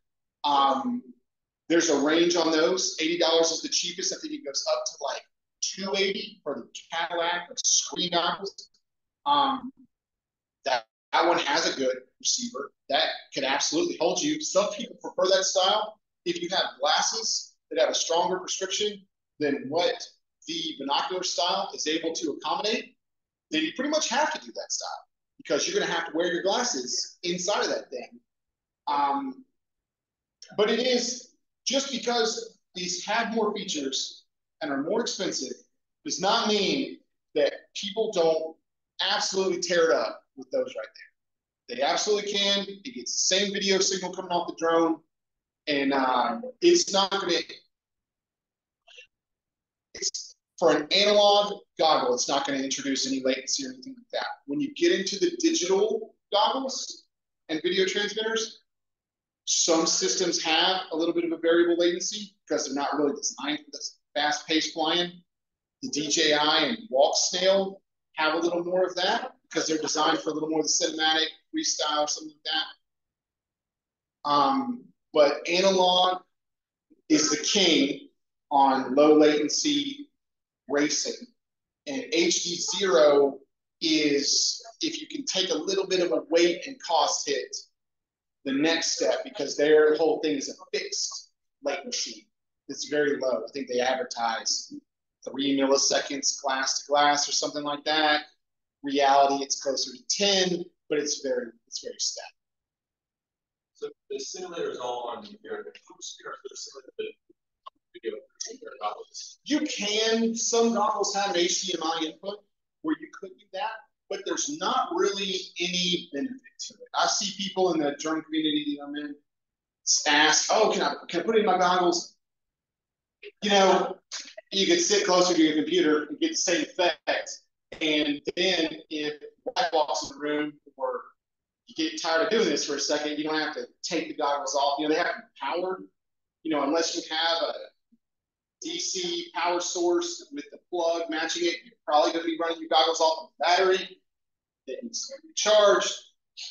There's a range on those. $80 is the cheapest. I think it goes up to like $280 for the Cadillac of screen goggles. That one has a good receiver. That could absolutely hold you. Some people prefer that style. If you have glasses that have a stronger restriction than what the binocular style is able to accommodate, then you pretty much have to do that style because you're going to have to wear your glasses inside of that thing. But it is, just because these have more features and are more expensive does not mean that people don't absolutely tear it up with those right there. They absolutely can. It gets the same video signal coming off the drone, and it's not going to. For an analog goggle, it's not going to introduce any latency or anything like that. When you get into the digital goggles and video transmitters, some systems have a little bit of a variable latency because they're not really designed for this fast-paced flying. The DJI and Walk Snail have a little more of that because they're designed for a little more of the cinematic freestyle or something like that. But analog is the king on low latency racing. And HD0 is, if you can take a little bit of a weight and cost hit, the next step, because their whole thing is a fixed latency. It's very low. I think they advertise 3 milliseconds glass to glass or something like that. Reality, it's closer to 10, but it's very static. So the simulator is all on your video goggles. You can, some goggles have an HDMI input where you could do that, but there's not really any benefit to it. I see people in the drone community that I'm in ask, oh, can I put in my goggles? You know, you can sit closer to your computer and get the same effect. And then if Wife walks in the room or you get tired of doing this for a second, you don't have to take the goggles off. You know, they have to be powered. You know, unless you have a DC power source with the plug matching it, you're probably going to be running your goggles off of the battery that needs to be charged.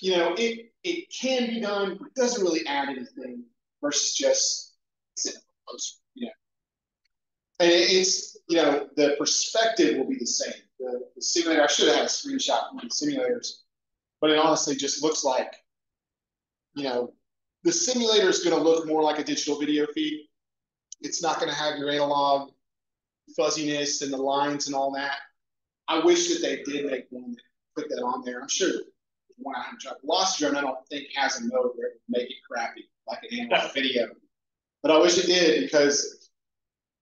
You know, it can be done, but it doesn't really add anything versus just sitting closer, you know. And it's, you know, the perspective will be the same. The simulator, I should have had a screenshot from the simulators, but it honestly just looks like, you know, the simulator is going to look more like a digital video feed. It's not going to have your analog fuzziness and the lines and all that. I wish that they did make one that put that on there. I'm sure one I have Lost Drone, I don't think has a mode where it would make it crappy like an analog video. But I wish it did, because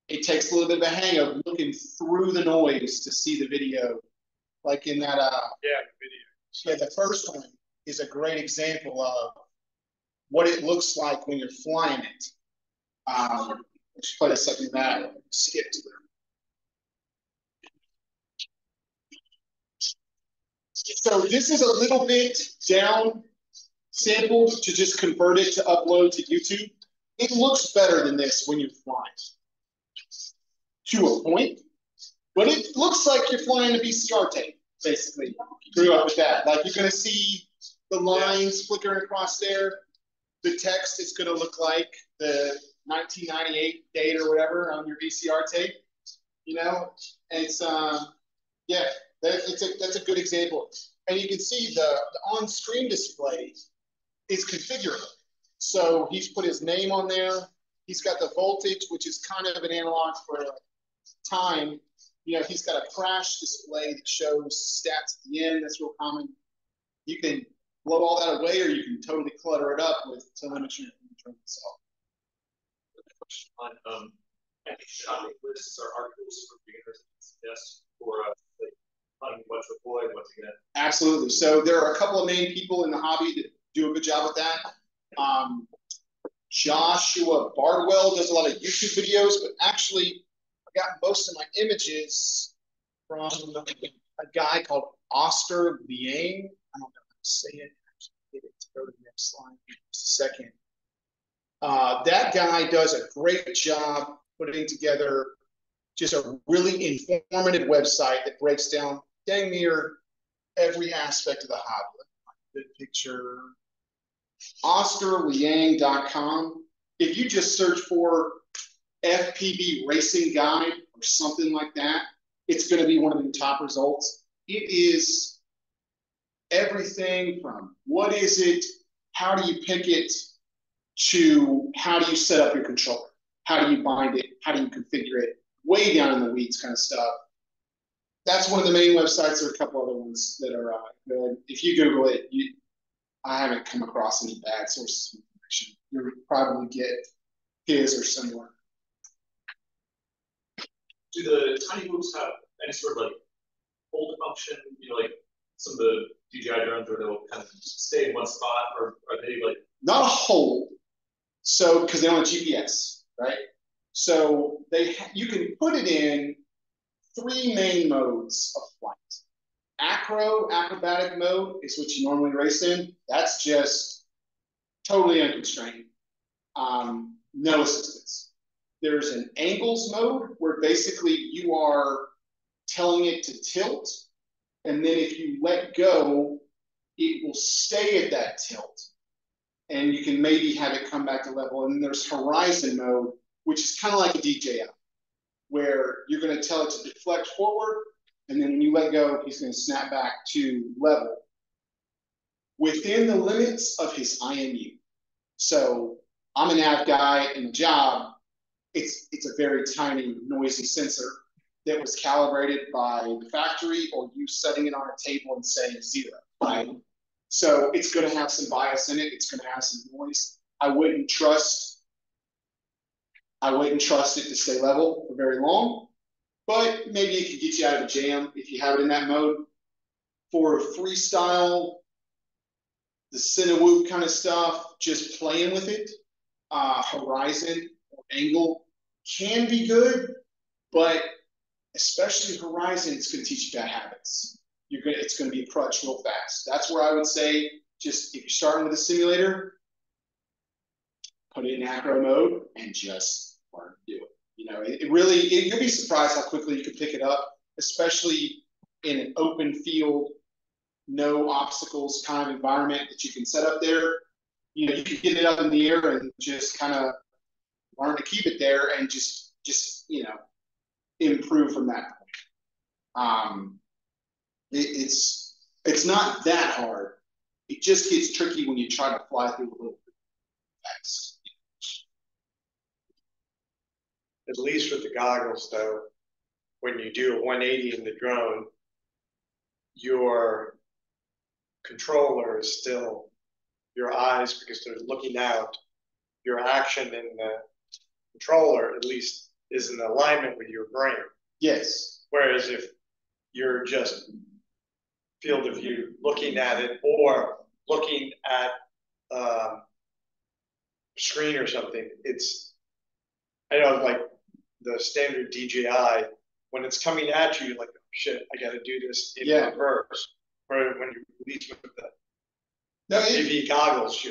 it takes a little bit of a hang of looking through the noise to see the video. Like in that video. Yeah, the first one is a great example of what it looks like when you're flying it. Let's play a second of that. Skip to there. So this is a little bit down sampled to just convert it to upload to YouTube. It looks better than this when you're flying, to a point, but it looks like you're flying a VCR tape, basically. You grew up with that. Like, you're going to see the lines flickering across there. The text is going to look like the 1998 date or whatever on your VCR tape, you know? And it's, yeah, that's a good example. And you can see the on-screen display is configurable. So he's put his name on there. He's got the voltage, which is kind of an analog for time. You know, he's got a crash display that shows stats at the end. That's real common. You can blow all that away, or you can totally clutter it up with telemetry from the drone itself. On any shopping lists or articles for beginners to suggest for like finding what to avoid, what to get? Absolutely. So there are a couple of main people in the hobby that do a good job with that. Joshua Bardwell does a lot of YouTube videos, but actually I got most of my images from a guy called Oscar Liang. I don't know how to say it. Get it to go to the next slide in just a second. That guy does a great job putting together just a really informative website that breaks down dang near every aspect of the hobby. Good picture. OscarLiang.com. If you just search for FPV racing guide or something like that, it's going to be one of the top results. It is everything from what is it, how do you pick it, to how do you set up your controller, how do you bind it, how do you configure it, way down in the weeds kind of stuff. That's one of the main websites. There are a couple other ones that are good. If you Google it, I haven't come across any bad sources of information. You'll probably get his or similar. Do the tiny hoops have any sort of like hold function? You know, like some of the DJI drones where they'll kind of stay in one spot, or are they like not a hold? So because they don't have GPS, right? So you can put it in 3 main modes of flight. Acrobatic mode is what you normally race in. That's just totally unconstrained. No assistance. There's an angles mode where basically you are telling it to tilt, and then if you let go, it will stay at that tilt. And you can maybe have it come back to level. And then there's horizon mode, which is kind of like a DJI, where you're going to tell it to deflect forward, and then when you let go, he's going to snap back to level within the limits of his IMU. So I'm a nav guy in the job. It's a very tiny, noisy sensor that was calibrated by the factory, or you setting it on a table and saying 0, right? So it's going to have some bias in it. It's going to have some noise. I wouldn't trust it to stay level for very long, but maybe it could get you out of a jam if you have it in that mode. For freestyle, the Cinewhoop kind of stuff, just playing with it, horizon or angle can be good, but especially horizon, it's going to teach you bad habits. It's going to be a crutch real fast. That's where I would say, just if you're starting with a simulator, put it in acro mode and just learn to do it. You know, you'll be surprised how quickly you can pick it up, especially in an open field, no obstacles kind of environment that you can set up there. You know, you can get it up in the air and just kind of learn to keep it there and just you know, improve from that point. It's not that hard. It just gets tricky when you try to fly through a little bit fast. At least with the goggles, though, when you do a 180 in the drone, your controller is still your eyes, because they're looking out. Your action in the controller, at least, is in alignment with your brain. Yes. Whereas if you're just field of view looking at it, or looking at screen or something, I know, like the standard DJI, when it's coming at you, you're like, oh, shit, I got to do this in reverse. Or when you release with the AV goggles,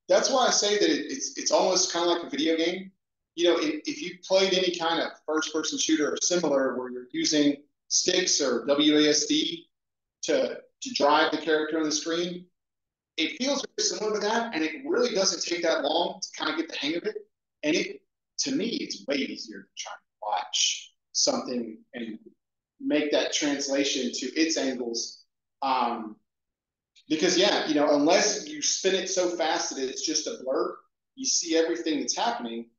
that's why I say that it's almost kind of like a video game. You know, if you played any kind of first-person shooter or similar, where you're using sticks or WASD to drive the character on the screen, it feels very similar to that, and it really doesn't take that long to kind of get the hang of it. And to me, it's way easier than trying to watch something and make that translation to its angles. Because you know, unless you spin it so fast that it's just a blur, you see everything that's happening,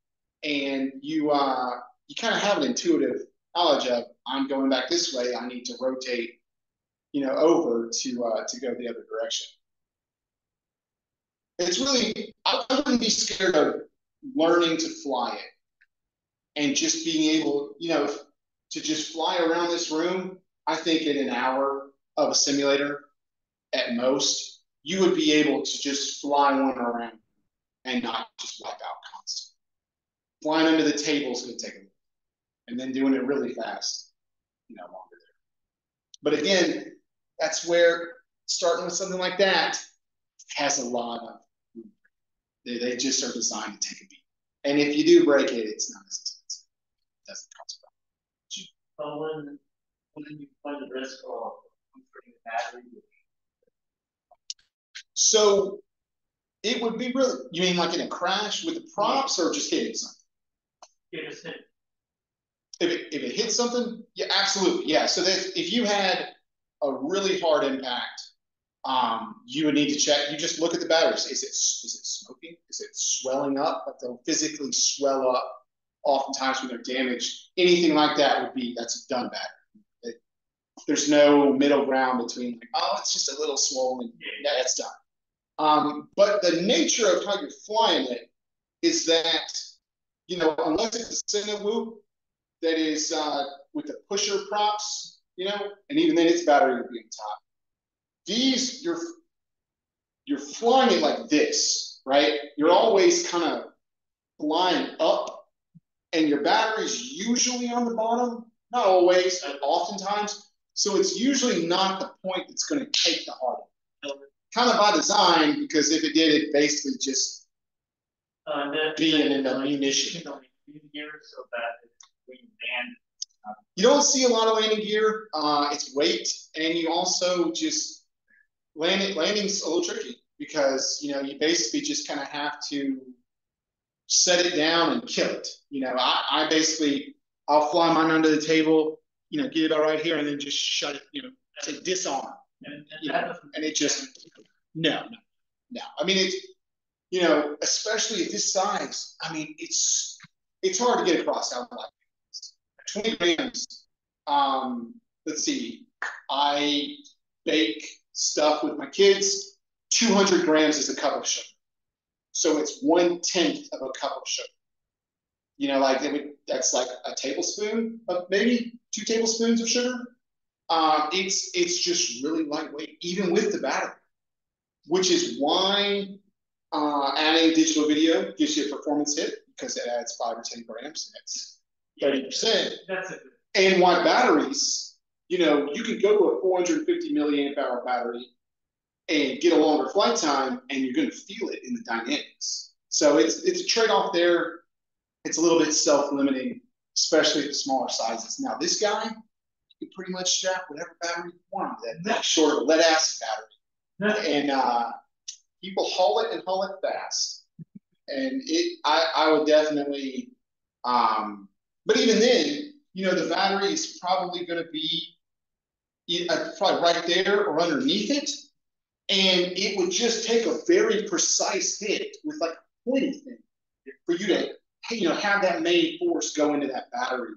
and you kind of have an intuitive knowledge of, I'm going back this way, I need to rotate, you know, over to go the other direction. It's really, I wouldn't be scared of learning to fly it and just being able, to just fly around this room. I think in an hour of a simulator at most, you would be able to just fly one around and not just wipe out constantly. Flying under the table is going to take a minute, and then doing it really fast, longer there. But again, that's where starting with something like that has a lot of, they just are designed to take a beat. And if you do break it, it's not as expensive. It doesn't cost much. But when you find the risk of comforting the battery? So it would be really, you mean like in a crash with the props or just hitting something? It is hit. If it hits something, yeah, absolutely. Yeah. So that if you had a really hard impact, you would need to check. You just look at the batteries. Is it smoking? Is it swelling up? Like they'll physically swell up oftentimes when they're damaged. Anything like that that's a done battery. There's no middle ground between like, oh, it's just a little swollen. Yeah, that's done. But the nature of how you're flying it is that, unless it's a Cinewoop that is with the pusher props, and even then its battery would be on top. These, you're flying it like this, right? You're always kind of flying up, and your battery's usually on the bottom. Not always, but oftentimes. So it's usually not the point that's going to take the hard hit. Kind of by design, because if it did, it basically just being an ammunition. So that when you land, you don't see a lot of landing gear. It's weight, and you also just landing's a little tricky because you basically just kind of have to set it down and kill it. I basically I'll fly mine under the table, get it all right here, and then just shut it. Say disarm, and it just no. I mean it's especially at this size. I mean it's hard to get across how like 20 grams. Let's see, I bake stuff with my kids. 200 grams is a cup of sugar. So it's 1/10 of a cup of sugar. That's like a tablespoon of maybe 2 tablespoons of sugar. It's just really lightweight, even with the battery, which is why adding digital video gives you a performance hit because it adds 5 or 10 grams. That's 30%. That's it. And why batteries, you can go to a 450 milliamp hour battery and get a longer flight time, and you're going to feel it in the dynamics. So it's a trade-off there. It's a little bit self-limiting, especially at the smaller sizes. Now, this guy, you can pretty much strap whatever battery you want to that short lead acid battery. And people haul it and haul it fast. And I would definitely, but even then, the battery is probably going to be probably right there or underneath it. And it would just take a very precise hit with like a pointy thing for you to, have that main force go into that battery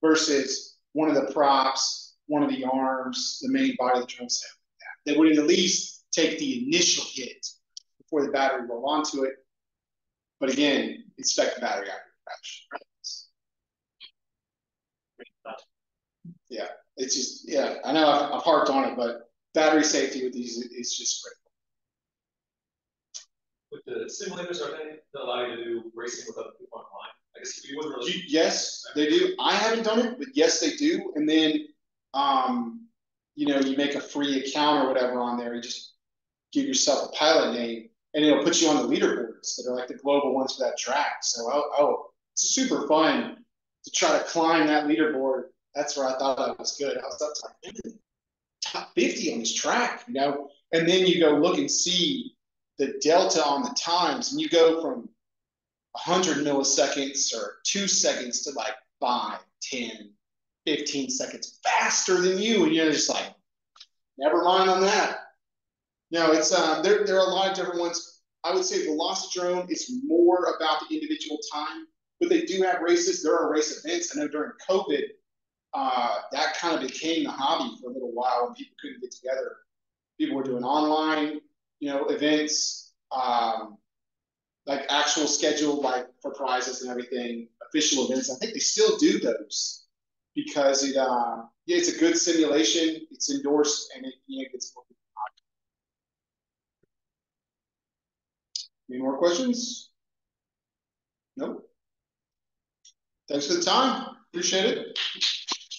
versus one of the props, one of the arms, the main body of the drone set like that. They would at least take the initial hit before the battery roll onto it. But again, inspect the battery after the crash. Yeah, it's just, I know I've harped on it, but battery safety with these is just critical. With the simulators, are they allow you to do racing with other people online? I guess you wouldn't really. Yes, they do. I haven't done it, but yes, they do. And then, you make a free account or whatever on there. You just give yourself a pilot name, and it'll put you on the leaderboards that are like the global ones for that track. So, it's super fun to try to climb that leaderboard. That's where I thought I was good. I was up to like top 50 on this track, and then you go look and see the delta on the times, and you go from 100 milliseconds or 2 seconds to like 5, 10, 15 seconds faster than you, and you're just like, never mind on that. It's there are a lot of different ones. I would say Velocity Drone is more about the individual time, but they do have races. There are race events. I know during COVID, that kind of became the hobby for a little while when people couldn't get together. People were doing online, events. like actual scheduled, like for prizes and everything, official events. I think they still do those because it's a good simulation. It's endorsed and it gets more. Any more questions? No. Thanks for the time. Appreciate it.